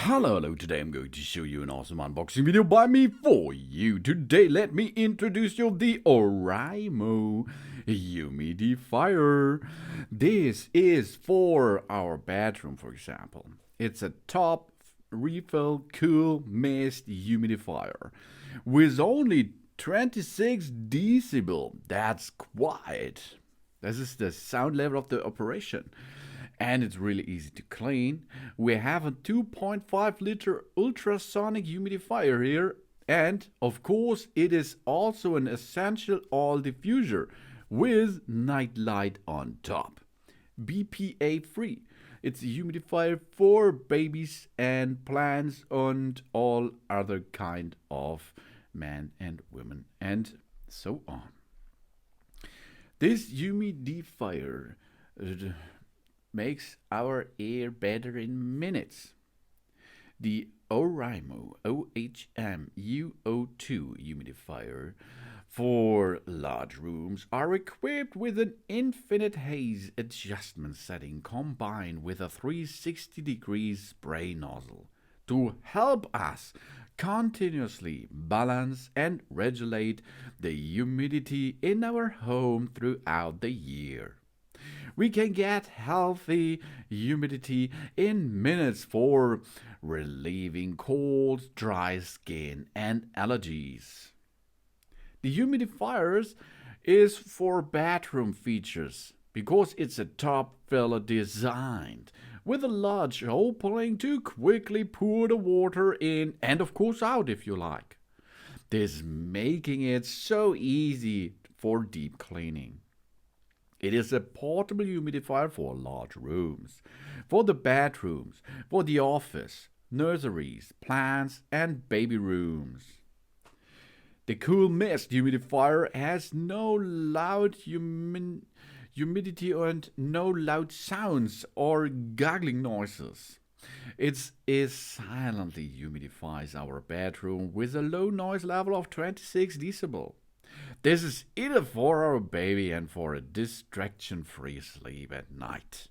Hello, today I'm going to show you an awesome unboxing video by me for you. Today let me introduce you the Oraimo Humidifier. This is for our bedroom, for example. It's a top refill cool mist humidifier with only 26 decibel. That's quiet. This is the sound level of the operation. And it's really easy to clean. We have a 2.5 liter ultrasonic humidifier here, and of course it is also an essential oil diffuser with night light on top. BPA-Free. It's a humidifier for babies and plants and all other kind of men and women and so on. This humidifier makes our air better in minutes. The Oraimo OHM-U02 humidifier for large rooms are equipped with an infinite haze adjustment setting combined with a 360 degrees spray nozzle to help us continuously balance and regulate the humidity in our home throughout the year. We can get healthy humidity in minutes for relieving colds, dry skin, and allergies. The humidifiers is for bathroom features because it's a top filler designed with a large opening to quickly pour the water in and of course out if you like. This making it so easy for deep cleaning. It is a portable humidifier for large rooms, for the bedrooms, for the office, nurseries, plants, and baby rooms. The cool mist humidifier has no loud humidity and no loud sounds or gargling noises. It silently humidifies our bedroom with a low noise level of 26 decibel. This is either for our baby and for a distraction-free sleep at night.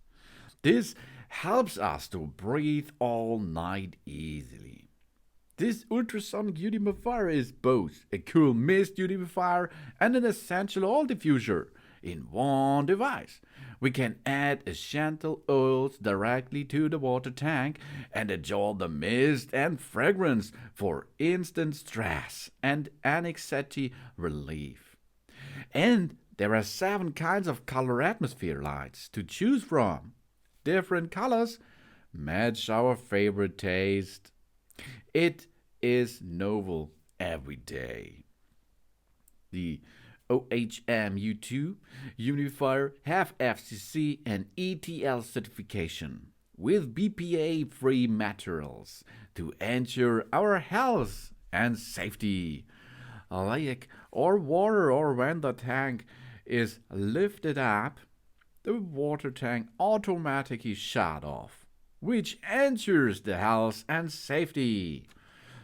This helps us to breathe all night easily. This ultrasonic humidifier is both a cool mist humidifier and an essential oil diffuser in one device. We can add essential oils directly to the water tank and enjoy the mist and fragrance for instant stress and anxiety relief. And there are 7 kinds of color atmosphere lights to choose from. Different colors match our favorite taste. It is novel every day. The OHM-U02 Humidifier have FCC and ETL certification with BPA-Free materials to ensure our health and safety. Like or water or when the tank is lifted up, the water tank automatically shut off, which ensures the health and safety.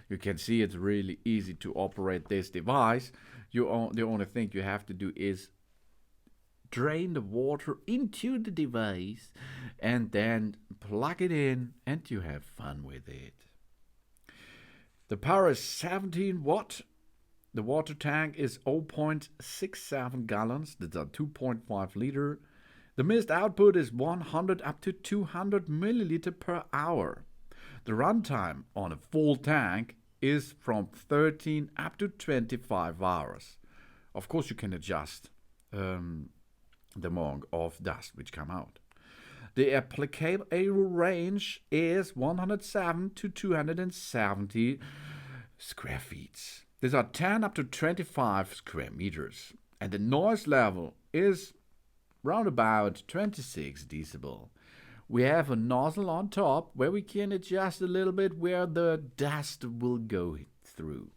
You can see it's really easy to operate this device. The only thing you have to do is drain the water into the device and then plug it in and you have fun with it. The power is 17 watt. The water tank is 0.67 gallons. That's a 2.5 liter. The mist output is 100 up to 200 milliliter per hour. The runtime on a full tank is from 13 up to 25 hours. Of course, you can adjust the amount of dust which come out. The applicable air range is 107 to 270 square feet. These are 10 up to 25 square meters. And the noise level is round about 26 decibel. We have a nozzle on top where we can adjust a little bit where the dust will go through.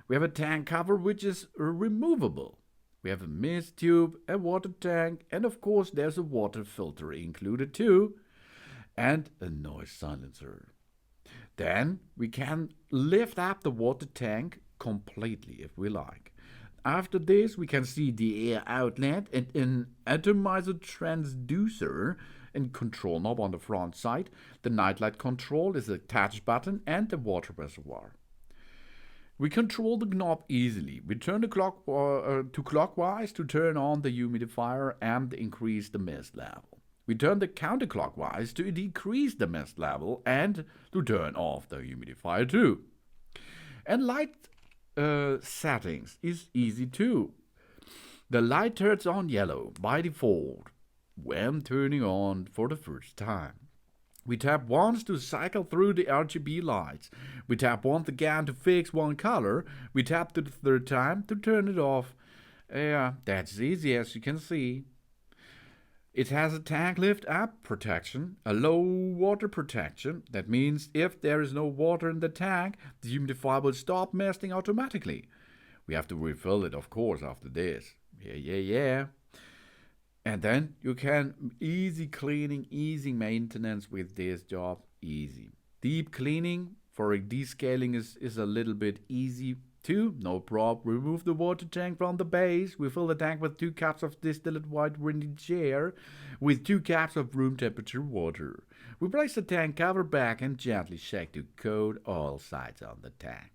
We have a tank cover which is removable. We have a mist tube, a water tank, and of course there's a water filter included too, and a noise silencer. Then we can lift up the water tank completely if we like. After this, we can see the air outlet and an atomizer transducer and control knob on the front side. The nightlight control is a touch button and the water reservoir. We control the knob easily. We turn the clock to clockwise to turn on the humidifier and increase the mist level. We turn the counterclockwise to decrease the mist level and to turn off the humidifier too. And light settings is easy too. The light turns on yellow by default when turning on for the first time. We tap once to cycle through the RGB lights. We tap once again to fix one color. We tap the third time to turn it off. Yeah, that's easy as you can see. It has a tank lift up protection, a low water protection. That means if there is no water in the tank, the humidifier will stop misting automatically. We have to refill it, of course, after this. Yeah. And then you can easy cleaning, easy maintenance with this job, easy. Deep cleaning for a descaling is a little bit easy too, no problem. Remove the water tank from the base. We fill the tank with 2 cups of distilled white vintage air with 2 cups of room temperature water. We place the tank cover back and gently shake to coat all sides on the tank.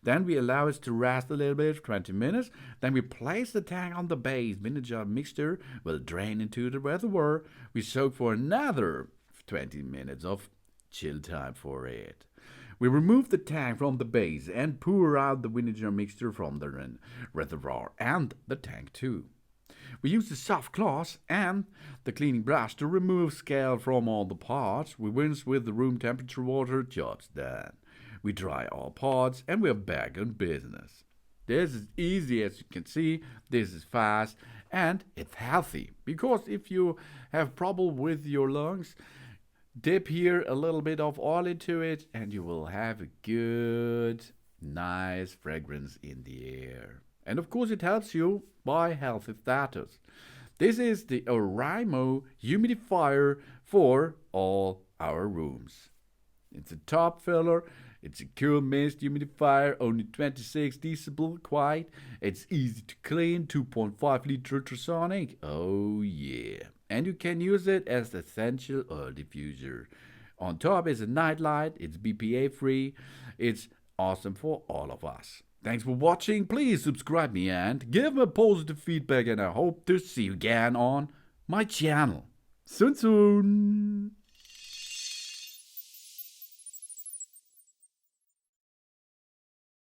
Then we allow it to rest a little bit, 20 minutes. Then we place the tank on the base. Vinegar mixture will drain into the reservoir. We soak for another 20 minutes of chill time for it. We remove the tank from the base and pour out the vinegar mixture from the reservoir and the tank too. We use the soft cloth and the cleaning brush to remove scale from all the parts. We rinse with the room temperature water, job's done. We dry all parts and we're back on business. This is easy as you can see, this is fast and it's healthy. Because if you have problem with your lungs, dip here a little bit of oil into it and you will have a good, nice fragrance in the air. And of course it helps you by healthy status. This is the Oraimo Humidifier for all our rooms. It's a top filler. It's a cool mist humidifier, only 26 decibel quiet. It's easy to clean, 2.5 liter ultrasonic. Oh yeah. And you can use it as the essential oil diffuser. On top is a night light. It's BPA-free. It's awesome for all of us. Thanks for watching. Please subscribe me and give me positive feedback, and I hope to see you again on my channel. Soon.